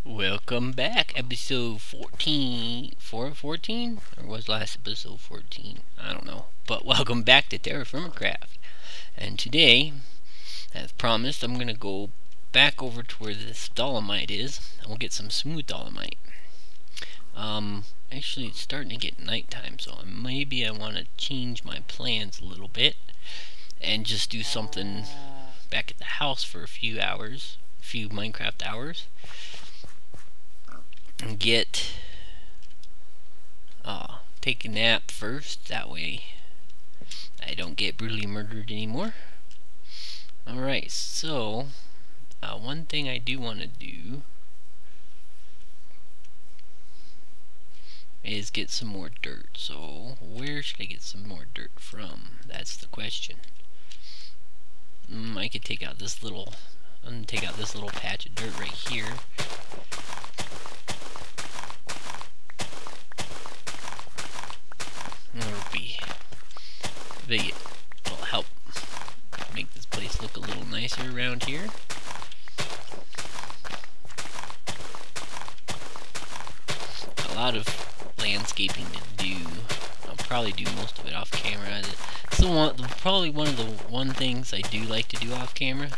Welcome back, episode 14. 14? Or was last episode 14? I don't know. But welcome back to TerraFirmaCraft. And today, as promised, I'm going to go back over to where this dolomite is, and we'll get some smooth dolomite. Actually, it's starting to get nighttime, so maybe I want to change my plans a little bit and just do something back at the house for a few hours, a few Minecraft hours. And take a nap first, that way I don't get brutally murdered anymore. Alright, so one thing I do want to do is get some more dirt. So where should I get some more dirt from? That's the question. I could take out this little patch of dirt right here. It'll help make this place look a little nicer around here. A lot of landscaping to do. I'll probably do most of it off camera. Probably one of the things I do like to do off camera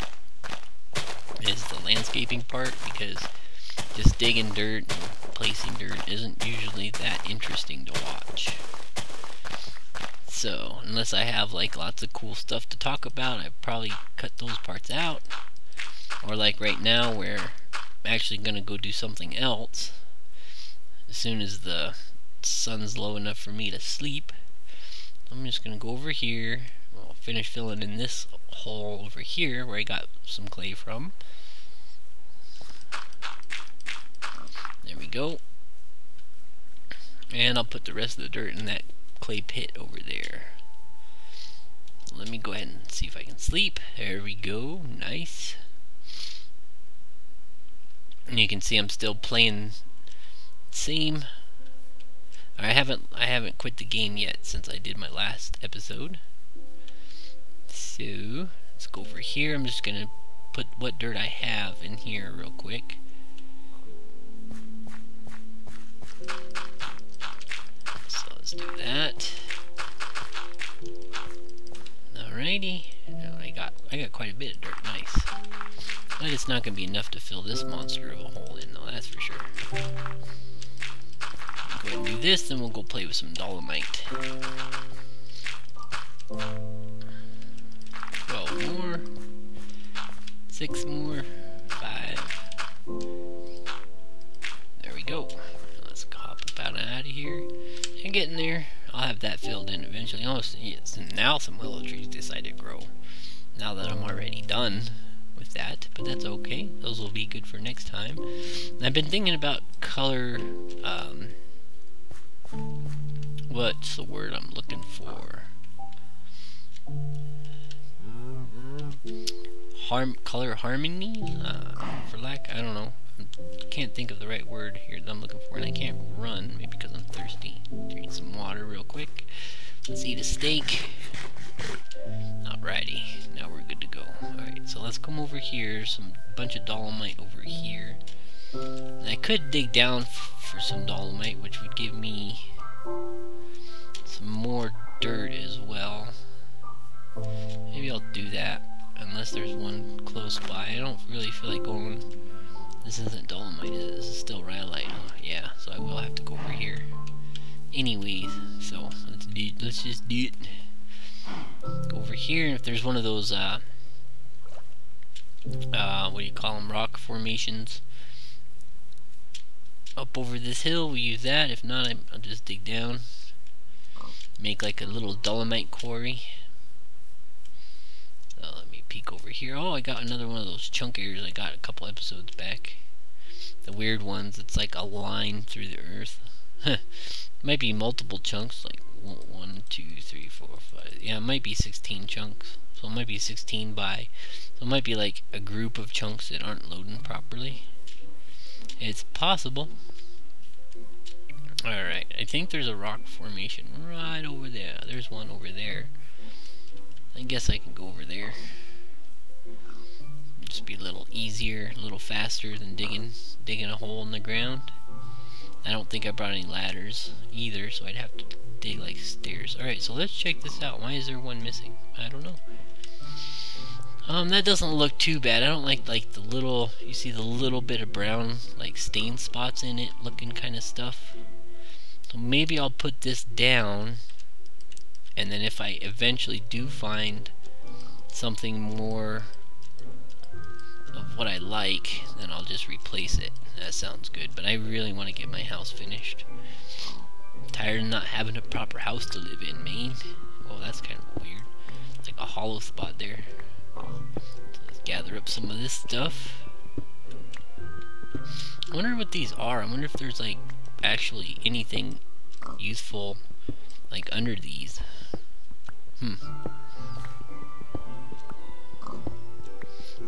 is the landscaping part, because just digging dirt and placing dirt isn't usually that interesting to watch. So, unless I have like lots of cool stuff to talk about, I probably cut those parts out. Or like right now, where I'm actually gonna go do something else as soon as the sun's low enough for me to sleep. I'm just gonna go over here. I'll finish filling in this hole over here where I got some clay from. There we go. And I'll put the rest of the dirt in that clay pit over there. Let me go ahead and see if I can sleep. There we go. Nice. And you can see I'm still playing same. I haven't quit the game yet since I did my last episode. So let's go over here. I'm just gonna put what dirt I have in here real quick. So let's do that. Alrighty. I got quite a bit of dirt. Nice. But it's not gonna be enough to fill this monster of a hole in, though, that's for sure. Go ahead and do this, then we'll go play with some dolomite. 12 more. 6 more. 5. There we go. Let's hop up out of here and get in there. I'll have that filled in eventually. Oh, yes, now some willow trees decide to grow. Now that I'm already done with that, but that's okay. Those will be good for next time. And I've been thinking about color. What's the word I'm looking for? Color harmony? For lack, I don't know. Can't think of the right word here that I'm looking for, and I can't run, maybe because I'm thirsty. Drink some water real quick. Let's eat a steak. Alrighty, now we're good to go. Alright, so let's come over here. Bunch of dolomite over here. And I could dig down for some dolomite, which would give me some more dirt as well. Maybe I'll do that, unless there's one close by. I don't really feel like going. This isn't dolomite, this is still rhyolite, huh? Yeah, so I will have to go over here. Anyways, so let's just do it. Go over here, and if there's one of those what do you call them, rock formations up over this hill, we use that. If not, I'll just dig down, make like a little dolomite quarry. So let me peek over here. Oh, I got another one of those chunk areas I got a couple episodes back. The weird ones, it's like a line through the earth. Might be multiple chunks, like 1, 2, 3, 4, 5. Yeah, it might be 16 chunks. So it might be 16 by. So it might be like a group of chunks that aren't loading properly. It's possible. Alright, I think there's a rock formation right over there. There's one over there. I guess I can go over there. Just be a little easier, a little faster than digging a hole in the ground. I don't think I brought any ladders either, so I'd have to dig like stairs. Alright, so let's check this out. Why is there one missing? I don't know. That doesn't look too bad. I don't like the little, you see the little bit of brown like stain spots in it looking kind of stuff. So maybe I'll put this down, and then if I eventually do find something more of what I like, then I'll just replace it. That sounds good, but I really want to get my house finished. I'm tired of not having a proper house to live in, man. Oh, that's kind of weird. Like a hollow spot there. So let's gather up some of this stuff. I wonder what these are. I wonder if there's like actually anything useful like under these.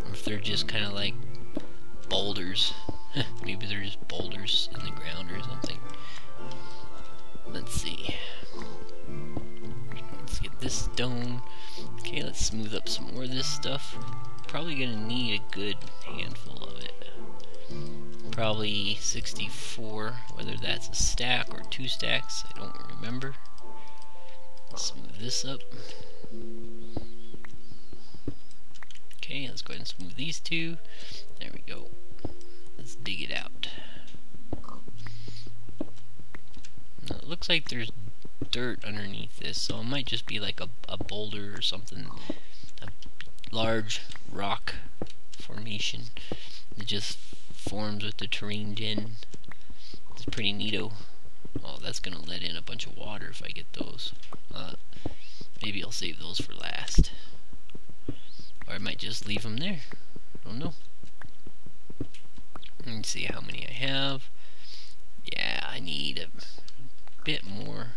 Or if they're just kind of like boulders. Maybe they're just boulders in the ground or something. Let's see. Let's get this stone. Okay, let's smooth up some more of this stuff. Probably gonna need a good handful of it. Probably 64, whether that's a stack or 2 stacks, I don't remember. Smooth this up. Okay, let's go ahead and smooth these 2. There we go. Let's dig it out. Now, it looks like there's dirt underneath this, so it might just be like a boulder or something. A large rock formation that just forms with the terrain gen. It's pretty neato. Oh, that's gonna let in a bunch of water if I get those. Maybe I'll save those for last. Or I might just leave them there. I don't know. Let's see how many I have. Yeah, I need a bit more.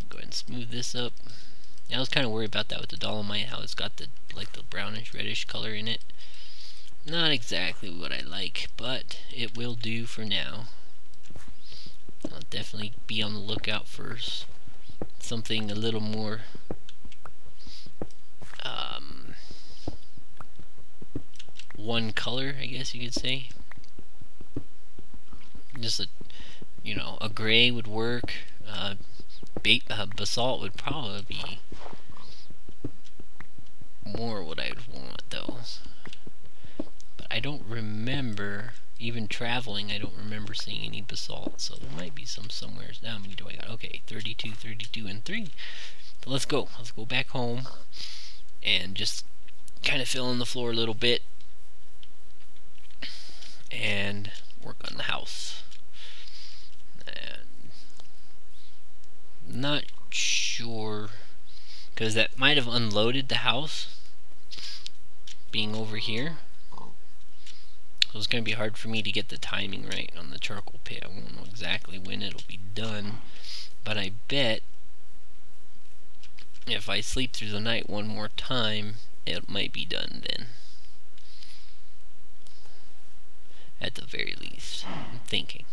Go ahead and smooth this up. I was kind of worried about that with the dolomite, how it's got the like the brownish reddish color in it. Not exactly what I like, but it will do for now. I'll definitely be on the lookout for something a little more one color, I guess you could say. Just a, you know, a gray would work. Basalt would probably be more what I would want, though. But I don't remember, even traveling, I don't remember seeing any basalt, so there might be some somewhere. How many do I got? Okay, 32, 32, and 3. So let's go. Let's go back home and just kind of fill in the floor a little bit and work on the house. And not sure, because that might have unloaded the house being over here. So it's going to be hard for me to get the timing right on the charcoal pit. I won't know exactly when it'll be done, but I bet if I sleep through the night one more time, it might be done then. At the very least, I'm thinking.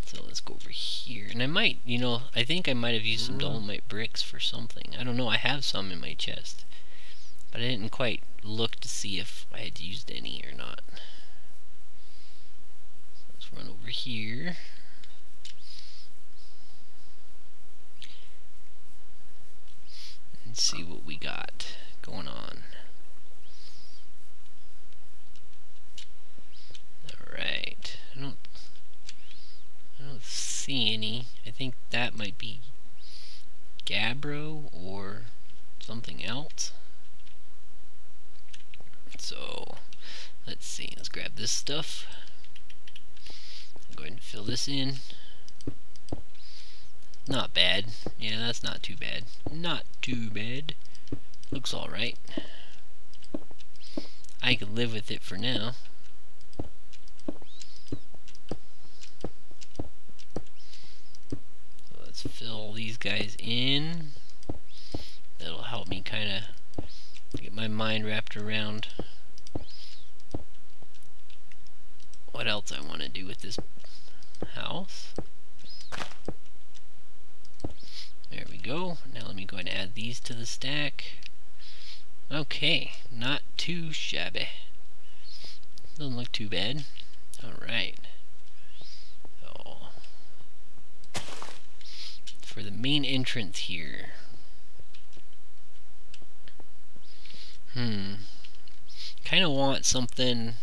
So let's go over here, and I might, you know, I think I might have used some dolomite bricks for something. I don't know, I have some in my chest, but I didn't quite look to see if I had used any or not. Let's run over here. And see what we got going on. Alright, I don't see any. I think that might be gabbro or something else. So let's see, let's grab this stuff. Go ahead and fill this in. Not bad. Yeah, that's not too bad. Not too bad. Looks alright. I could live with it for now. So let's fill these guys in. That'll help me kind of get my mind wrapped around what else I want to do with this house. There we go. Now let me go ahead and add these to the stack. Okay, not too shabby. Doesn't look too bad. Alright. So, for the main entrance here. Kinda want something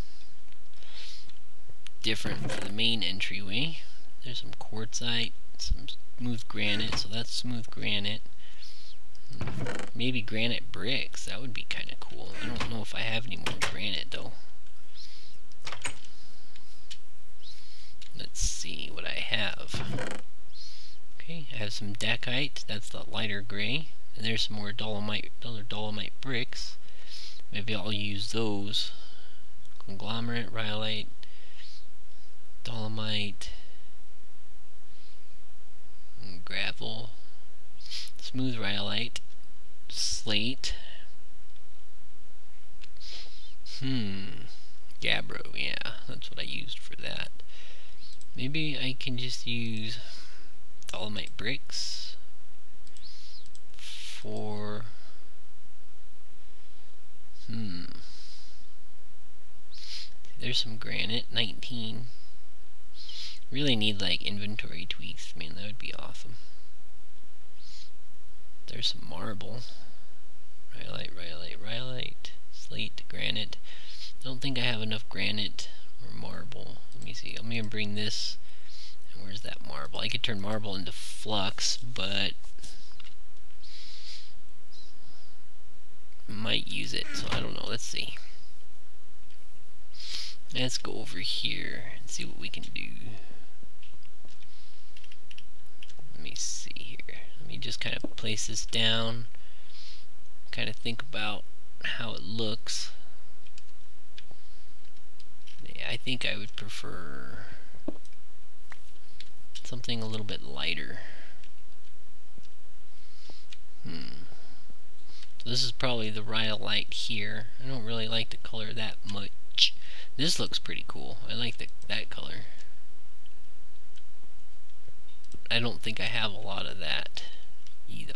different for the main entryway. There's some quartzite, some smooth granite, so that's smooth granite. Maybe granite bricks, that would be kinda cool. I don't know if I have any more granite though. Let's see what I have. Okay, I have some dacite, that's the lighter gray. And there's some more dolomite, other dolomite bricks. Maybe I'll use those. Conglomerate, rhyolite, dolomite, gravel, smooth rhyolite, slate. Gabbro, yeah, that's what I used for that. Maybe I can just use dolomite bricks for there's some granite, 19. Really need like inventory tweaks, man, that would be awesome. There's some marble. Rhyolite, rhyolite, rhyolite, slate, granite. Don't think I have enough granite or marble. Let me see. I'm gonna bring this. And where's that marble? I could turn marble into flux, but might use it, so I don't know. Let's see. Let's go over here and see what we can do. Let me see here. Let me just kind of place this down. Kind of think about how it looks. Yeah, I think I would prefer something a little bit lighter. So this is probably the rhyolite here. I don't really like the color that much. This looks pretty cool. I like that color. I don't think I have a lot of that either.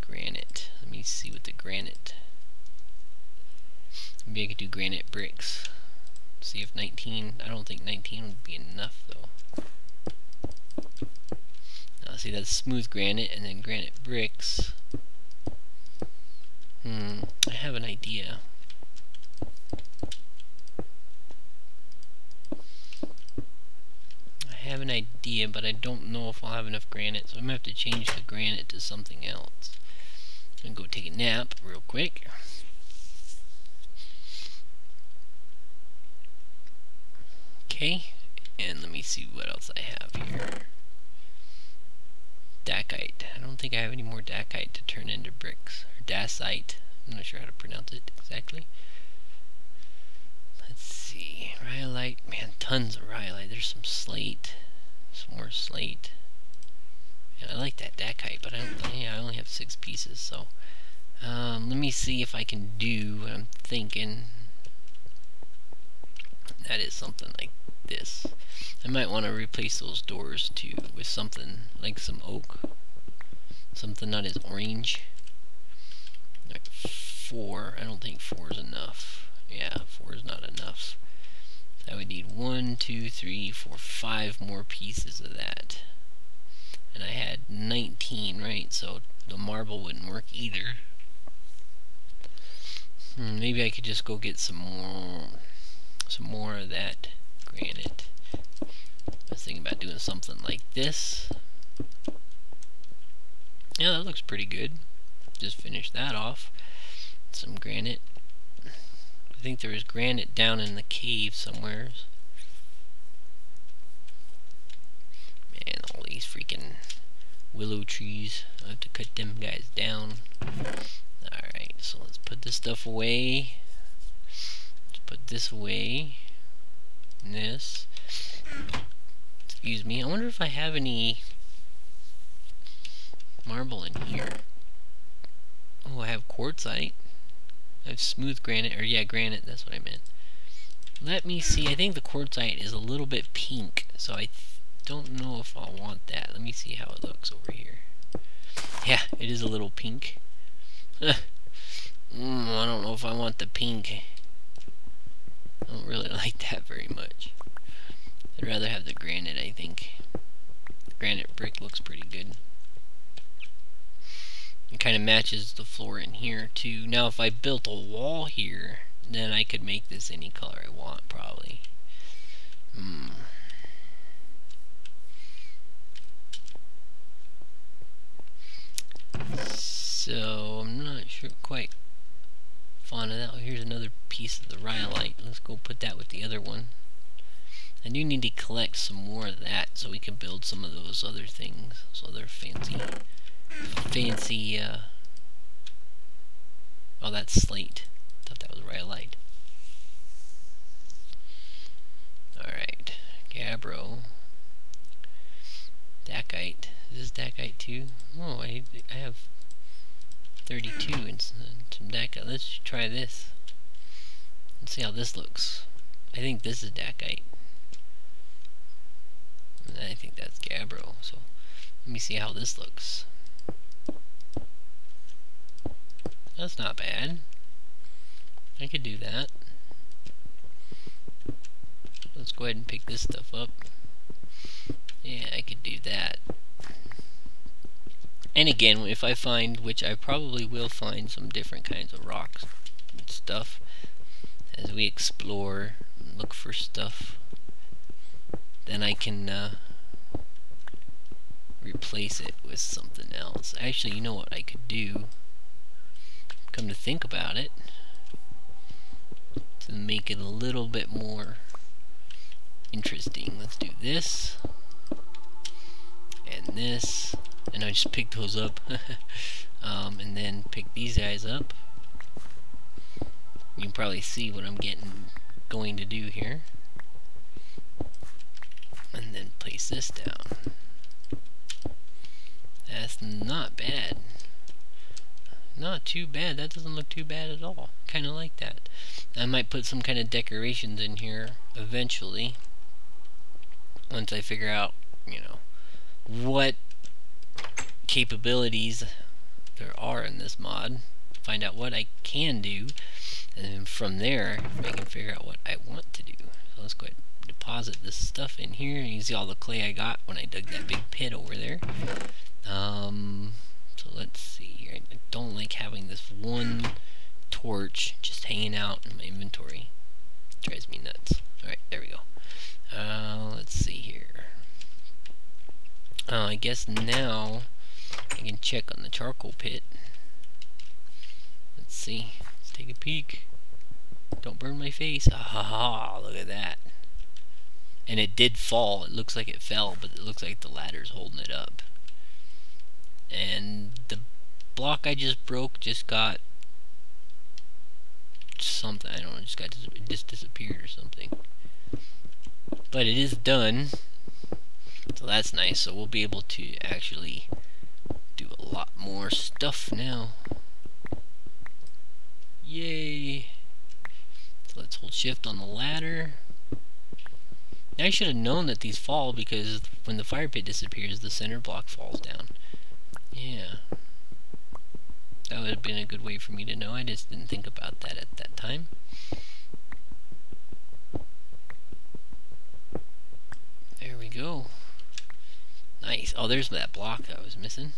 Granite. Let me see what the granite. Maybe I could do granite bricks. See if 19. I don't think 19 would be enough though. Now see, that's smooth granite and then granite bricks. I have an idea. But I don't know if I'll have enough granite, so I'm gonna have to change the granite to something else. I'm gonna go take a nap real quick. Okay, and let me see what else I have here. Dacite. I don't think I have any more dacite to turn into bricks. Or dacite. I'm not sure how to pronounce it exactly. Let's see. Rhyolite. Man, tons of rhyolite. There's some slate. Some more slate. Yeah, I like that dacite, but I only have 6 pieces, so let me see if I can do what I'm thinking. That is something like this. I might want to replace those doors too with something like some oak. Something not as orange. Right, 4. I don't think 4 is enough. Yeah, 4 is not enough. I would need 1, 2, 3, 4, 5 more pieces of that. And I had 19, right? So the marble wouldn't work either. Maybe I could just go get some more of that granite. I was thinking about doing something like this. Yeah, that looks pretty good. Just finish that off. Some granite. I think there is granite down in the cave somewhere. Man, all these freaking willow trees. I have to cut them guys down. Alright, so let's put this stuff away. Let's put this away. And this. Excuse me. I wonder if I have any marble in here. Oh, I have quartzite. I have smooth granite, or yeah, granite, that's what I meant. Let me see, I think the quartzite is a little bit pink, so I don't know if I'll want that. Let me see how it looks over here. Yeah, it is a little pink. I don't know if I want the pink. I don't really like that very much. I'd rather have the granite, I think. Granite brick looks pretty good. It kind of matches the floor in here too. Now if I built a wall here, then I could make this any color I want probably. So I'm not sure quite fond of that. Oh, here's another piece of the rhyolite. Let's go put that with the other one. I do need to collect some more of that so we can build some of those other things. Those other fancy oh, that's slate. I thought that was rhyolite. Alright. Gabbro. Dacite. Is this dacite too? Oh, I have 32 and some dacite. Let's try this. Let's see how this looks. I think this is dacite. And I think that's gabbro. So let me see how this looks. That's not bad. I could do that. Let's go ahead and pick this stuff up. Yeah, I could do that. And again, if I find, which I probably will find, some different kinds of rocks and stuff as we explore and look for stuff, then I can replace it with something else. Actually, you know what I could do? Come to think about it, to make it a little bit more interesting. Let's do this and this, and I just pick those up and then pick these guys up. You can probably see what I'm going to do here, and then place this down. That's not bad. Not too bad. That doesn't look too bad at all. Kind of like that. I might put some kind of decorations in here eventually, once I figure out, you know, what capabilities there are in this mod. Find out what I can do, and then from there I can figure out what I want to do. So let's go ahead and deposit this stuff in here. You can see all the clay I got when I dug that big pit over there. So let's see here. I don't like having this one torch just hanging out in my inventory. It drives me nuts. Alright, there we go. Let's see here. I guess now I can check on the charcoal pit. Let's see. Let's take a peek. Don't burn my face. Ah, look at that. And it did fall. It looks like it fell, but it looks like the ladder's holding it up. And the block I just broke just got something. I don't know. It just disappeared or something. But it is done. So that's nice. So we'll be able to actually do a lot more stuff now. Yay! So let's hold shift on the ladder. Now I should have known that these fall, because when the fire pit disappears, the center block falls down. Yeah. That would have been a good way for me to know. I just didn't think about that at that time. There we go. Nice. Oh, there's that block I was missing.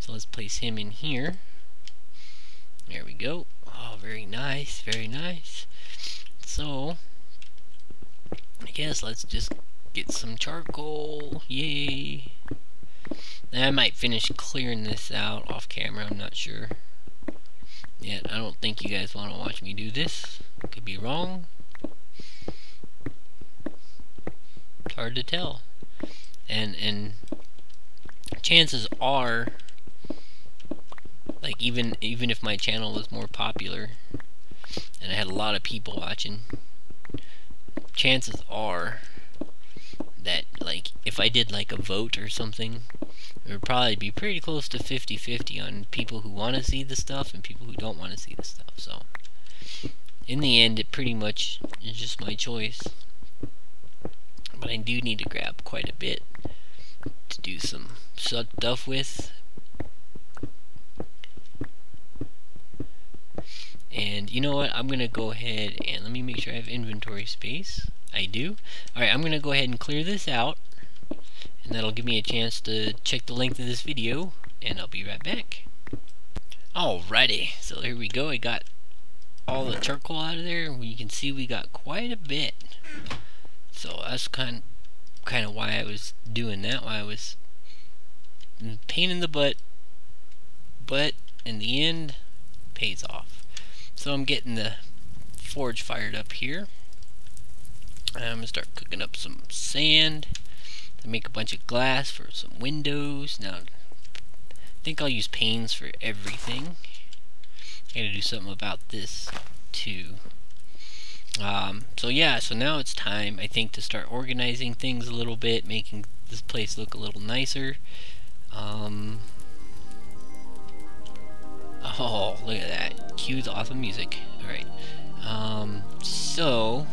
So let's place him in here. There we go. Oh, very nice. Very nice. So, I guess let's just get some charcoal. Yay. And I might finish clearing this out off camera. I'm not sure yet. I don't think you guys want to watch me do this. Could be wrong. It's hard to tell. And chances are, like even if my channel was more popular and I had a lot of people watching, chances are that, like, if I did like a vote or something, it would probably be pretty close to 50-50 on people who want to see the stuff and people who don't want to see the stuff. So in the end, it pretty much is just my choice. But I do need to grab quite a bit to do some stuff with. And you know what? I'm gonna go ahead and let me make sure I have inventory space. I do. Alright, I'm gonna go ahead and clear this out, and that'll give me a chance to check the length of this video, and I'll be right back. Alrighty, so here we go. I got all the charcoal out of there. You can see we got quite a bit. So that's kind of why I was doing that. Why I was pain in the butt, but in the end, pays off. So I'm getting the forge fired up here. I'm gonna start cooking up some sand to make a bunch of glass for some windows. Now, I think I'll use panes for everything. I gotta do something about this too. So yeah, so now it's time, I think, to start organizing things a little bit, making this place look a little nicer. Oh, look at that. Cue the awesome music. Alright. So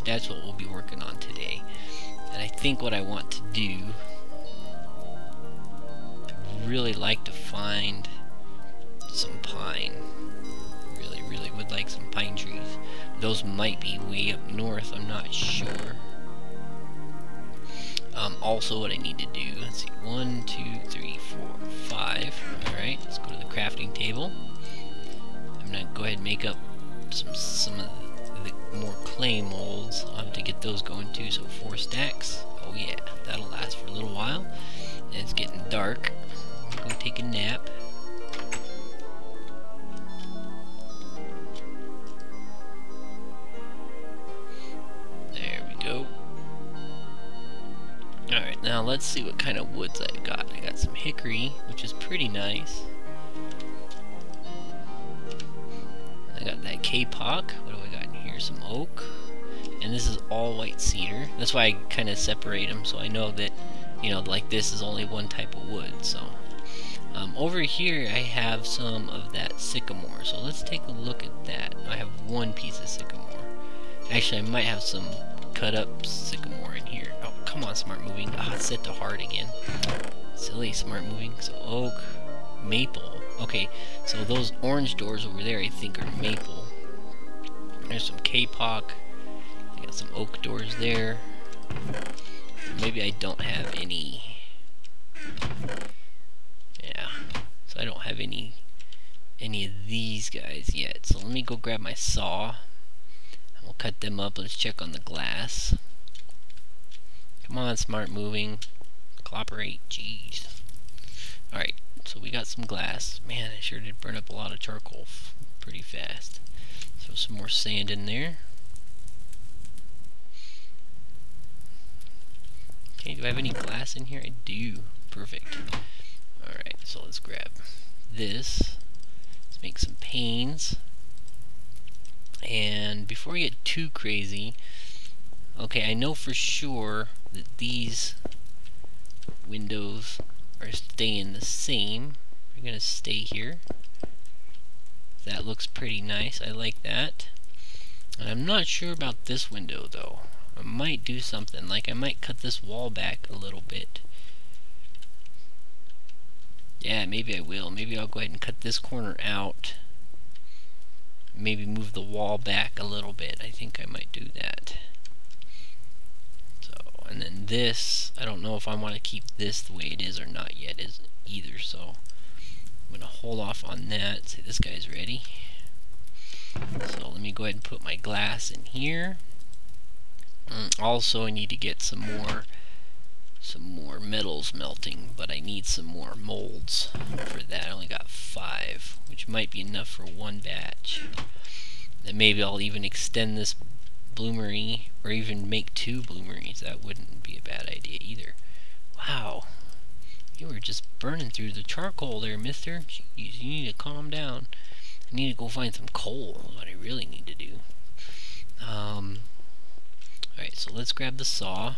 that's what we'll be working on today. And I think what I want to do, I'd really like to find some pine. Really would like some pine trees. Those might be way up north, I'm not sure. Also what I need to do, let's see, 1, 2, 3, 4, 5. Alright, let's go to the crafting table. I'm gonna go ahead and make up some of the more clay molds. I'll have to get those going too, so 4 stacks. Oh yeah, that'll last for a little while. And it's getting dark. I'm gonna go take a nap. Alright, now let's see what kind of woods I've got. I got some hickory, which is pretty nice. I got that kapok. What do I got in here? Some oak. And this is all white cedar. That's why I kind of separate them, so I know that, you know, like this is only one type of wood. So over here I have some of that sycamore. So let's take a look at that. I have 1 piece of sycamore. Actually, I might have some cut up sycamore in here. Oh, come on, smart moving. Ah, it's set to hard again. Silly smart moving. So oak, maple. Okay, so those orange doors over there I think are maple. There's some kapok. I got some oak doors there. Maybe I don't have any. Yeah, so I don't have any of these guys yet. So let me go grab my saw. We'll cut them up. Let's check on the glass. Come on, smart moving. Cooperate. Jeez. Alright, so we got some glass. Man, I sure did burn up a lot of charcoal pretty fast. Throw some more sand in there. Okay, do I have any glass in here? I do. Perfect. Alright, so let's grab this. Let's make some panes. And before we get too crazy, okay, I know for sure that these windows are staying the same. We're gonna stay here. That looks pretty nice. I like that. And I'm not sure about this window though. I might do something, like I might cut this wall back a little bit. Yeah, maybe I will. Maybe I'll go ahead and cut this corner out. Maybe move the wall back a little bit. I think I might do that. So, and then this, I don't know if I want to keep this the way it is or not yet either, so I'm going to hold off on that. Say this guy's ready. So let me go ahead and put my glass in here. Also, I need to get some more metals melting, but I need some more molds for that. I only got 5, which might be enough for 1 batch. And maybe I'll even extend this bloomery, or even make 2 bloomeries. That wouldn't be a bad idea either. Wow, you were just burning through the charcoal there, mister. Jeez, you need to calm down. I need to go find some coal. That's what I really need to do. Alright, so let's grab the saw.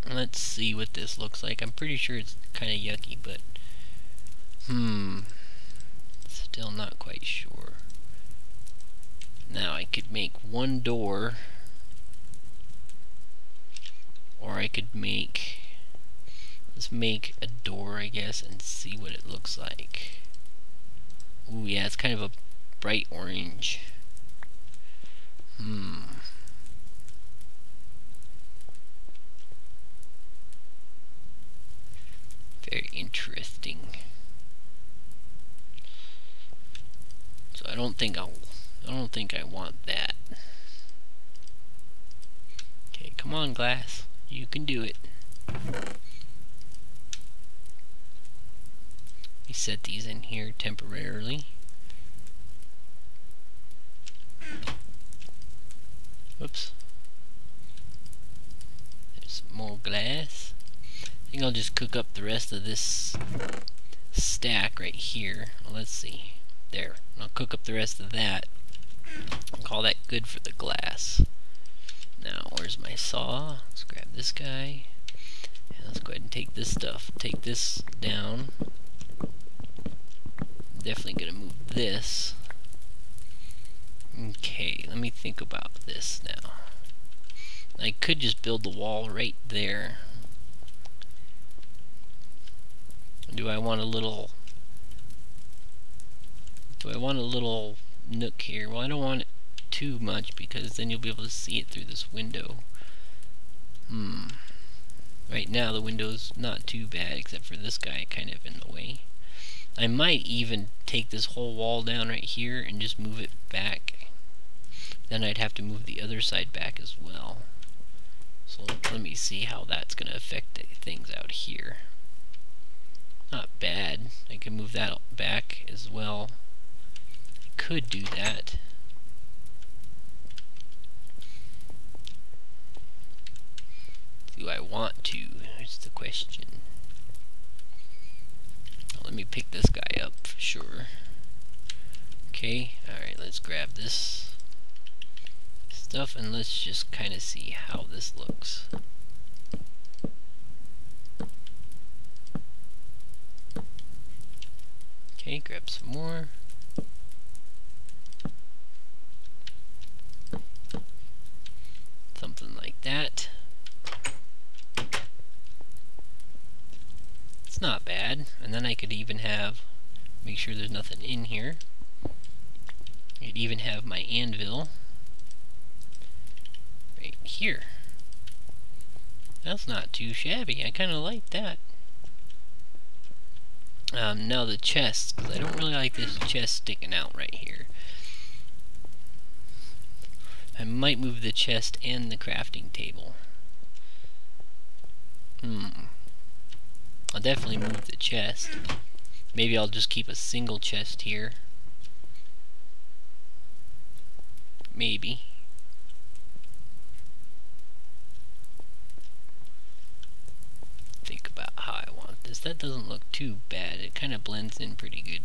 Let's see what this looks like. I'm pretty sure it's kind of yucky, but still not quite sure. Now I could make 1 door, or I could make, let's make a door, I guess, and see what it looks like. Ooh, yeah, it's kind of a bright orange. Very interesting. So I don't think I want that. Okay, come on, glass. You can do it. We set these in here temporarily. Whoops. There's some more glass. I think I'll just cook up the rest of this stack right here. Well, let's see. There. I'll cook up the rest of that. I'll call that good for the glass. Now, where's my saw? Let's grab this guy. And let's go ahead and take this stuff. Take this down. Definitely gonna move this. Okay, let me think about this now. I could just build the wall right there. Do I want a little nook here? Well, I don't want it too much because then you'll be able to see it through this window. Right now the window's not too bad except for this guy kind of in the way. I might even take this whole wall down right here and just move it back. Then I'd have to move the other side back as well. So let me see how that's going to affect things out here. Not bad. I can move that back as well. I could do that. Do I want to? That's the question. Let me pick this guy up for sure. Okay, alright, let's grab this stuff and let's just kind of see how this looks. Okay, grab some more. Something like that. It's not bad. And then I could even have, make sure there's nothing in here. I could even have my anvil right here. That's not too shabby. I kind of like that. Now the chest, because I don't really like this chest sticking out right here. I might move the chest and the crafting table. I'll definitely move the chest. Maybe I'll just keep a single chest here. Maybe. Think about how I want this. That doesn't look too bad. It kind of blends in pretty good.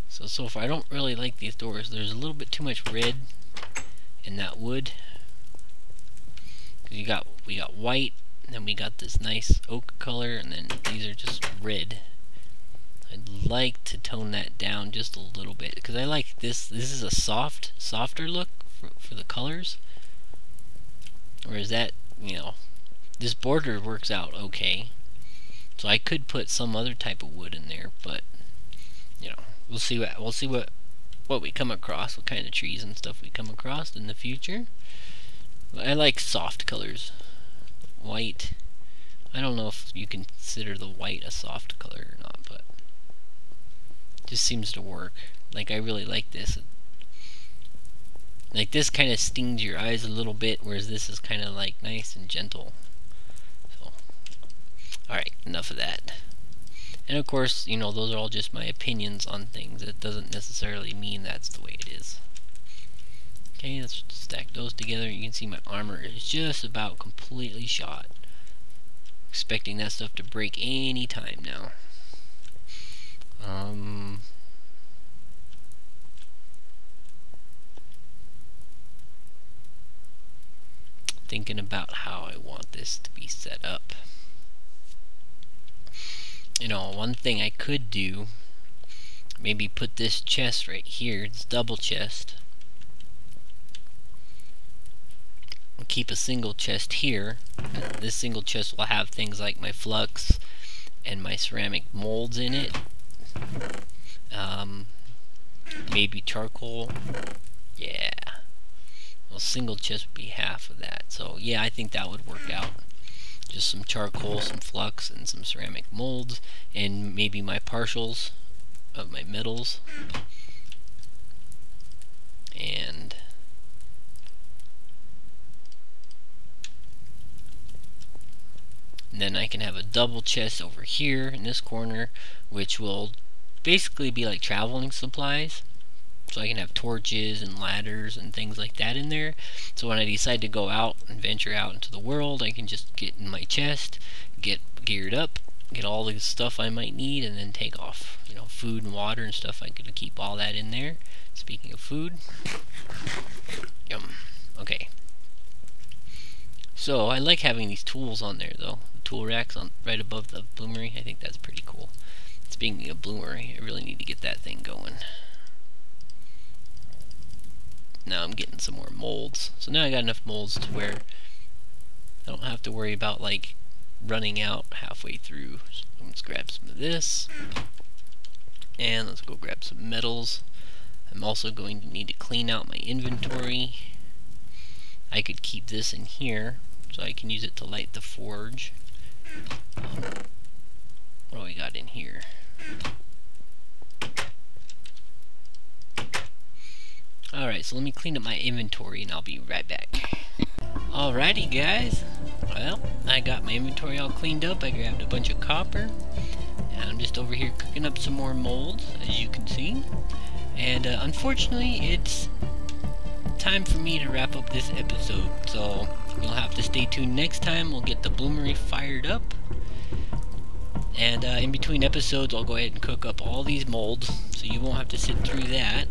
So far I don't really like these doors. There's a little bit too much red in that wood. We got white, and then we got this nice oak color, and then these are just red. I'd like to tone that down just a little bit because I like this. This is a softer look for the colors. Whereas that, you know, this border works out okay. So I could put some other type of wood in there, but you know, we'll see what we come across, what kind of trees and stuff we come across in the future. I like soft colors. White. I don't know if you consider the white a soft color or not, but it just seems to work. Like, I really like this. Like, this kind of stings your eyes a little bit, whereas this is kind of like nice and gentle. So, alright, enough of that. And of course, you know, those are all just my opinions on things. It doesn't necessarily mean that's the way it is. Okay, let's stack those together. You can see my armor is just about completely shot. Expecting that stuff to break any time now. Thinking about how I want this to be set up. You know, one thing I could do, maybe put this chest right here, this double chest. I'll keep a single chest here. This single chest will have things like my flux and my ceramic molds in it. maybe charcoal. Yeah. Well, single chest would be half of that. So yeah, I think that would work out. Just some charcoal, some flux, and some ceramic molds, and maybe my partials of my metals. And then I can have a double chest over here in this corner, which will basically be like traveling supplies. So I can have torches and ladders and things like that in there. So when I decide to go out and venture out into the world, I can just get in my chest, get geared up, get all the stuff I might need, and then take off. You know, food and water and stuff, I could keep all that in there. Speaking of food. Yum. Okay. So I like having these tools on there though. The tool racks on right above the bloomery. I think that's pretty cool. Speaking of bloomery, I really need to get that thing going. Now I'm getting some more molds. So now I got enough molds to where I don't have to worry about like running out halfway through. So let's grab some of this. And let's go grab some metals. I'm also going to need to clean out my inventory. I could keep this in here so I can use it to light the forge. What do we got in here? Alright, so let me clean up my inventory and I'll be right back. Alrighty guys, well, I got my inventory all cleaned up. I grabbed a bunch of copper, and I'm just over here cooking up some more molds, as you can see. And unfortunately, it's time for me to wrap up this episode, so you'll have to stay tuned next time. We'll get the bloomery fired up, and in between episodes I'll go ahead and cook up all these molds, so you won't have to sit through that.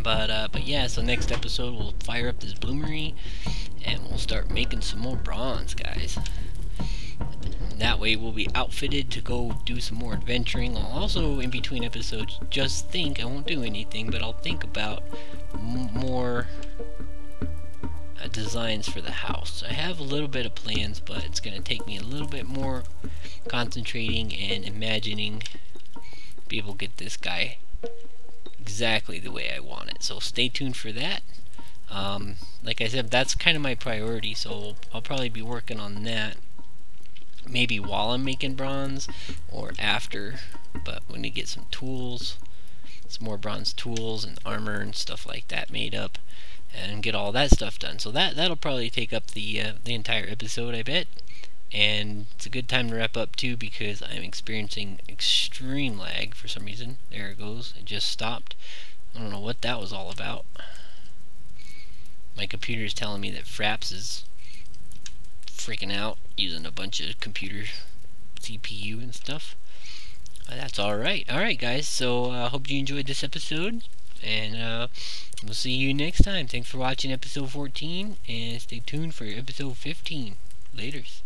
But yeah, so next episode we'll fire up this bloomery and we'll start making some more bronze, guys. That way we'll be outfitted to go do some more adventuring. I'll also, in between episodes, just think, I won't do anything, but I'll think about more designs for the house. I have a little bit of plans, but it's going to take me a little bit more concentrating and imagining to be able to get this guy exactly the way I want it. So stay tuned for that. Like I said, that's kind of my priority, so I'll probably be working on that maybe while I'm making bronze or after. But when we get some tools, some more bronze tools and armor and stuff like that made up, and get all that stuff done. So that'll probably take up the entire episode, I bet. And it's a good time to wrap up too, because I'm experiencing extreme lag for some reason. There it goes. It just stopped. I don't know what that was all about. My computer is telling me that Fraps is freaking out using a bunch of computer CPU and stuff. That's alright. Alright guys, so hope you enjoyed this episode, and we'll see you next time. Thanks for watching episode 14, and stay tuned for episode 15. Laters.